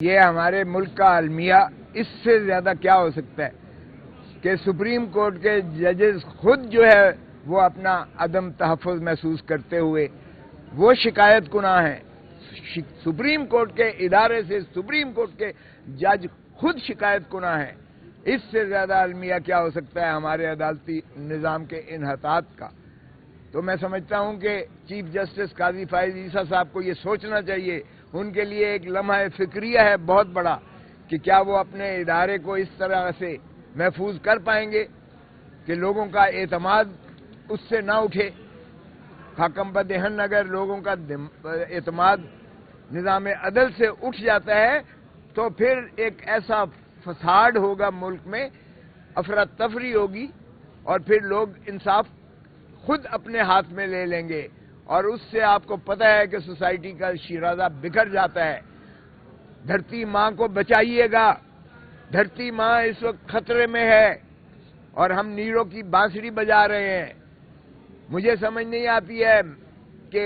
یہ ہمارے ملک کا المیہ اس سے زیادہ کیا ہو سکتا ہے کہ سپریم کورٹ کے ججز خود جو ہے وہ اپنا عدم تحفظ محسوس کرتے ہوئے وہ شکایت کناں ہیں. سپریم کورٹ کے ادارے سے سپریم کورٹ کے جج خود شکایت کناں ہیں. اس سے زیادہ المیہ کیا ہو سکتا ہے ہمارے عدالتی نظام کے انحطاط کا. تو میں سمجھتا ہوں کہ چیف جسٹس قاضی فائز عیسیٰ صاحب کو یہ سوچنا چاہیے. ان کے لیے ایک لمحہ فکریہ ہے بہت بڑا کہ کیا وہ اپنے ادارے کو اس طرح سے محفوظ کر پائیں گے کہ لوگوں کا اعتماد اس سے نہ اٹھے. حکم بدہن اگر لوگوں کا اعتماد نظام عدل سے اٹھ جاتا ہے تو پھر ایک ایسا فساد ہوگا ملک میں، افراتفری ہوگی، اور پھر لوگ انصاف خود اپنے ہاتھ میں لے لیں گے. اور اس سے آپ کو پتہ ہے کہ سوسائٹی کا شیرازہ بکھر جاتا ہے. دھرتی ماں کو بچائیے گا. دھرتی ماں اس وقت خطرے میں ہے اور ہم نیروں کی بانسری بجا رہے ہیں. مجھے سمجھ نہیں آتی ہے کہ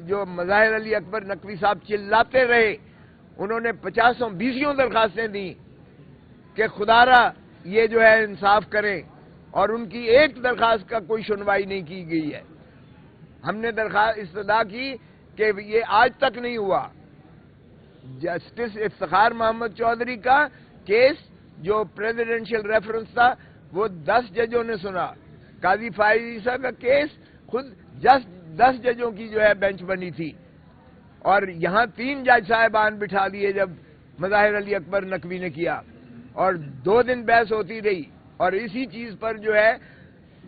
جو مظاہر علی اکبر نقوی صاحب چلاتے رہے، انہوں نے 50 درخواستیں دیں کہ خدا را یہ جو ہے انصاف کریں، اور ان کی ایک درخواست کا کوئی سنوائی نہیں کی گئی ہے. ہم نے درخواست استدعا کی کہ یہ آج تک نہیں ہوا. جسٹس افتخار محمد چودھری کا کیس جو پریزیڈنشل ریفرنس تھا وہ 10 ججوں نے سنا. قاضی فائز عیسیٰ کا کیس خود 10 ججوں کی جو ہے بینچ بنی تھی، اور یہاں 3 جج صاحبان بٹھا دیے جب مظاہر علی اکبر نقوی نے کیا، اور 2 دن بحث ہوتی رہی. اور اسی چیز پر جو ہے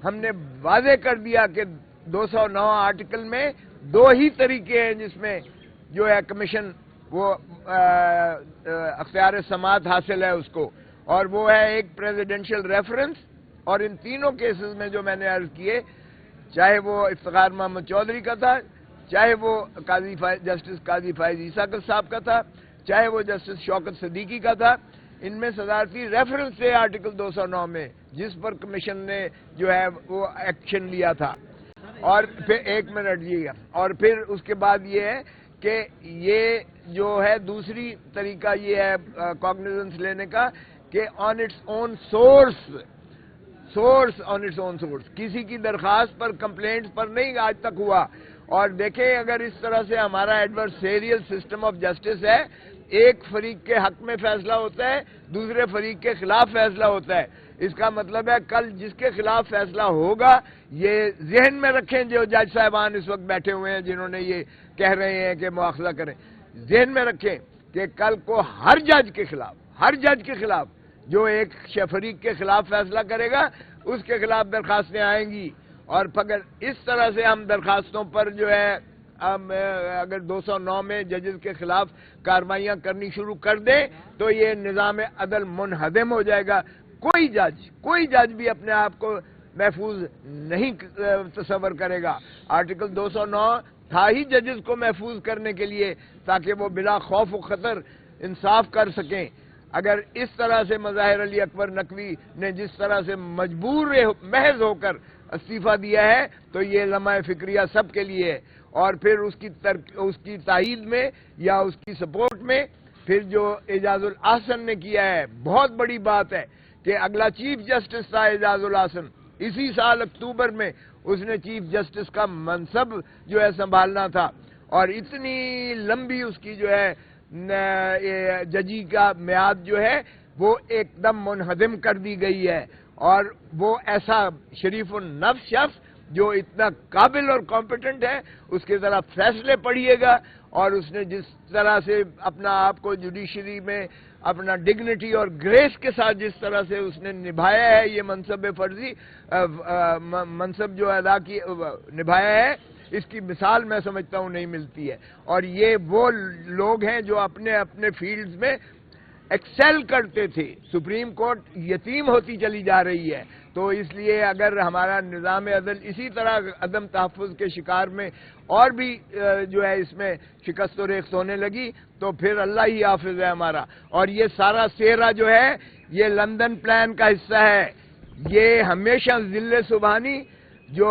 ہم نے واضح کر دیا کہ 209 آرٹیکل میں 2 ہی طریقے ہیں جس میں جو ہے کمیشن وہ اختیار سماعت حاصل ہے اس کو، اور وہ ہے ایک پریزیڈنشل ریفرنس. اور ان تینوں کیسز میں جو میں نے عرض کیے، چاہے وہ افتخار محمد چودھری کا تھا، چاہے وہ جسٹس قاضی فائز عیسیٰ صاحب کا تھا، چاہے وہ جسٹس شوکت صدیقی کا تھا، ان میں صدارتی ریفرنس تھے آرٹیکل 209 میں جس پر کمیشن نے جو ہے وہ ایکشن لیا تھا. اور پھر 1 منٹ جی، اور پھر اس کے بعد یہ ہے کہ یہ جو ہے دوسری طریقہ یہ ہے کاگنیزنس لینے کا کہ آن اٹس اون سورس کسی کی درخواست پر، کمپلینٹس پر نہیں آج تک ہوا. اور دیکھیں اگر اس طرح سے ہمارا ایڈورسیریل سسٹم آف جسٹس ہے، ایک فریق کے حق میں فیصلہ ہوتا ہے، دوسرے فریق کے خلاف فیصلہ ہوتا ہے. اس کا مطلب ہے کل جس کے خلاف فیصلہ ہوگا، یہ ذہن میں رکھیں جو جج صاحبان اس وقت بیٹھے ہوئے ہیں جنہوں نے یہ کہہ رہے ہیں کہ مواخذہ کریں، ذہن میں رکھیں کہ کل کو ہر جج کے خلاف جو ایک فریق کے خلاف فیصلہ کرے گا اس کے خلاف درخواستیں آئیں گی. اور اگر اس طرح سے ہم درخواستوں پر جو ہے اگر 209 میں ججز کے خلاف کارروائیاں کرنی شروع کر دیں تو یہ نظام عدل منہدم ہو جائے گا. کوئی جج بھی اپنے آپ کو محفوظ نہیں تصور کرے گا. آرٹیکل 209 تھا ہی ججز کو محفوظ کرنے کے لیے تاکہ وہ بلا خوف و خطر انصاف کر سکیں. اگر اس طرح سے مظاہر علی اکبر نقوی نے جس طرح سے مجبور محض ہو کر استعفیٰ دیا ہے تو یہ لمحہ فکریہ سب کے لیے ہے. اور پھر اس کی تائید میں یا اس کی سپورٹ میں پھر جو اعجاز الاحسن نے کیا ہے، بہت بڑی بات ہے کہ اگلا چیف جسٹس تھا اعجاز الاحسن. اسی سال اکتوبر میں اس نے چیف جسٹس کا منصب جو ہے سنبھالنا تھا، اور اتنی لمبی اس کی جو ہے ججی کا میعاد جو ہے وہ ایک دم منہدم کر دی گئی ہے. اور وہ ایسا شریف النفس شخص جو اتنا قابل اور کمپیٹنٹ ہے، اس کے ذرا فیصلے پڑھیے گا، اور اس نے جس طرح سے اپنا آپ کو جوڈیشری میں اپنا ڈگنیٹی اور گریس کے ساتھ جس طرح سے اس نے نبھایا ہے یہ منصب جو نبھایا ہے، اس کی مثال میں سمجھتا ہوں نہیں ملتی ہے. اور یہ وہ لوگ ہیں جو اپنے اپنے فیلڈز میں ایکسل کرتے تھے. سپریم کورٹ یتیم ہوتی چلی جا رہی ہے. تو اس لیے اگر ہمارا نظام عدل اسی طرح عدم تحفظ کے شکار میں اور بھی جو ہے اس میں شکست و ریخت ہونے لگی تو پھر اللہ ہی حافظ ہے ہمارا. اور یہ سارا سیرا جو ہے یہ لندن پلان کا حصہ ہے. یہ ہمیشہ ذل سبحانی جو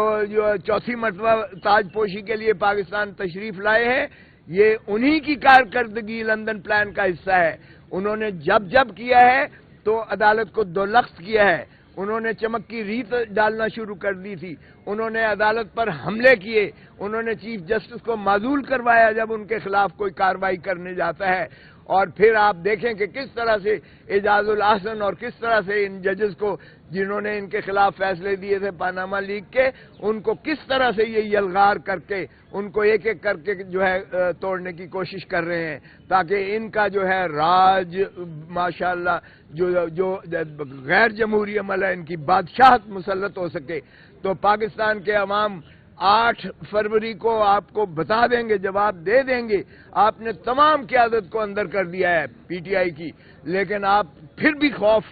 4تھی مرتبہ تاج پوشی کے لیے پاکستان تشریف لائے ہیں، یہ انہی کی کارکردگی لندن پلان کا حصہ ہے. انہوں نے جب کیا ہے تو عدالت کو دو لخت کیا ہے. انہوں نے چمک کی ریت ڈالنا شروع کر دی تھی. انہوں نے عدالت پر حملے کیے. انہوں نے چیف جسٹس کو معزول کروایا جب ان کے خلاف کوئی کارروائی کرنے جاتا ہے. اور پھر آپ دیکھیں کہ کس طرح سے اعجاز الاحسن اور کس طرح سے ان ججز کو جنہوں نے ان کے خلاف فیصلے دیے تھے پاناما لیگ کے، ان کو کس طرح سے یہ یلغار کر کے ان کو ایک ایک کر کے جو ہے توڑنے کی کوشش کر رہے ہیں، تاکہ ان کا جو ہے راج ماشاءاللہ جو غیر جمہوری عمل ہے ان کی بادشاہت مسلط ہو سکے. تو پاکستان کے عوام 8 فروری کو آپ کو بتا دیں گے، جواب دے دیں گے. آپ نے تمام قیادت کو اندر کر دیا ہے پی ٹی آئی کی، لیکن آپ پھر بھی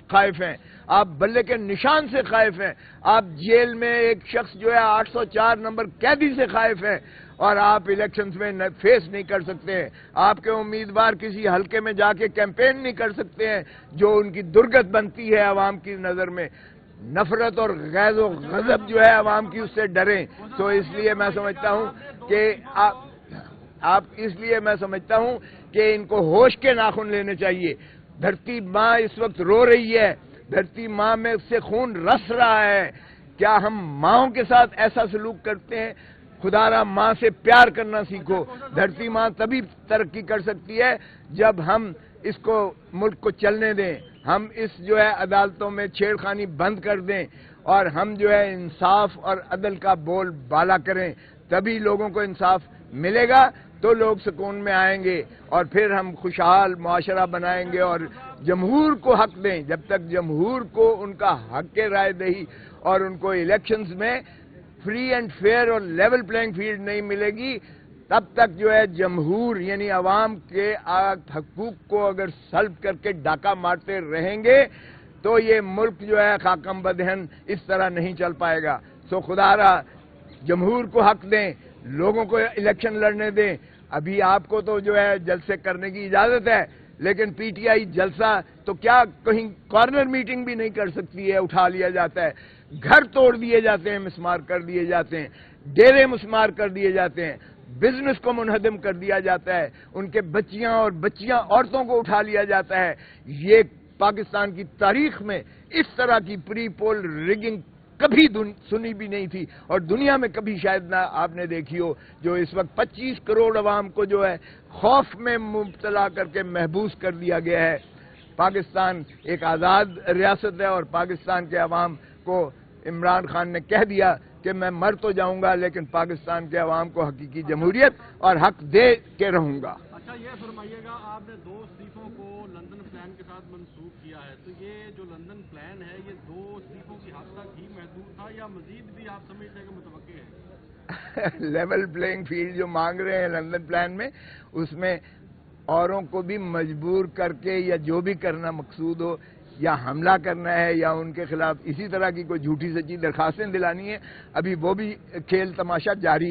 خائف ہیں. آپ بلے کے نشان سے خائف ہیں. آپ جیل میں ایک شخص جو ہے 804 نمبر قیدی سے خائف ہیں، اور آپ الیکشنز میں فیس نہیں کر سکتے ہیں. آپ کے امیدوار کسی حلقے میں جا کے کیمپین نہیں کر سکتے ہیں جو ان کی درگت بنتی ہے عوام کی نظر میں. نفرت اور غیظ و غضب جو ہے عوام کی، اس سے ڈریں. تو اس لیے میں سمجھتا ہوں کہ ان کو ہوش کے ناخن لینے چاہیے. دھرتی ماں اس وقت رو رہی ہے، دھرتی ماں میں سے خون رس رہا ہے. کیا ہم ماؤں کے ساتھ ایسا سلوک کرتے ہیں؟ خدا را ماں سے پیار کرنا سیکھو. دھرتی ماں تبھی ترقی کر سکتی ہے جب ہم اس کو ملک کو چلنے دیں، ہم اس جو ہے عدالتوں میں چھیڑخانی بند کر دیں، اور ہم جو ہے انصاف اور عدل کا بول بالا کریں. تبھی لوگوں کو انصاف ملے گا تو لوگ سکون میں آئیں گے، اور پھر ہم خوشحال معاشرہ بنائیں گے. اور جمہور کو حق دیں. جب تک جمہور کو ان کا حق رائے دہی اور ان کو الیکشنز میں فری اینڈ فیئر اور لیول پلینگ فیلڈ نہیں ملے گی، تب تک جو ہے جمہور یعنی عوام کے حقوق کو اگر سلب کر کے ڈاکہ مارتے رہیں گے تو یہ ملک جو ہے خاکم بدہن اس طرح نہیں چل پائے گا. سو خدا را جمہور کو حق دیں، لوگوں کو الیکشن لڑنے دیں. ابھی آپ کو تو جو ہے جلسے کرنے کی اجازت ہے، لیکن پی ٹی آئی جلسہ تو کیا کہیں کارنر میٹنگ بھی نہیں کر سکتی ہے. اٹھا لیا جاتا ہے، گھر توڑ دیے جاتے ہیں، مسمار کر دیے جاتے ہیں، ڈیرے مسمار کر دیے جاتے ہیں، بزنس کو منہدم کر دیا جاتا ہے، ان کے بچیاں عورتوں کو اٹھا لیا جاتا ہے. یہ پاکستان کی تاریخ میں اس طرح کی پری پول ریگنگ کبھی سنی بھی نہیں تھی، اور دنیا میں کبھی شاید نہ آپ نے دیکھی ہو. جو اس وقت 25 کروڑ عوام کو جو ہے خوف میں مبتلا کر کے محبوس کر دیا گیا ہے. پاکستان ایک آزاد ریاست ہے، اور پاکستان کے عوام کو عمران خان نے کہہ دیا کہ میں مر تو جاؤں گا لیکن پاکستان کے عوام کو حقیقی جمہوریت اور حق دے کے رہوں گا. اچھا یہ فرمائیے گا، آپ نے 2 استعفوں کو لندن پلان کے ساتھ منسوخ کیا ہے، تو یہ جو لندن پلان ہے یہ 2 استعفوں کی حد تک ہی محدود تھا یا مزید بھی آپ سمجھتے ہیں کہ متوقع ہے؟ لیول پلینگ فیلڈ جو مانگ رہے ہیں لندن پلان میں، اس میں اوروں کو بھی مجبور کر کے یا جو بھی کرنا مقصود ہو، یا حملہ کرنا ہے یا ان کے خلاف اسی طرح کی کوئی جھوٹی سچی درخواستیں دلانی ہے، ابھی وہ بھی کھیل تماشا جاری ہے.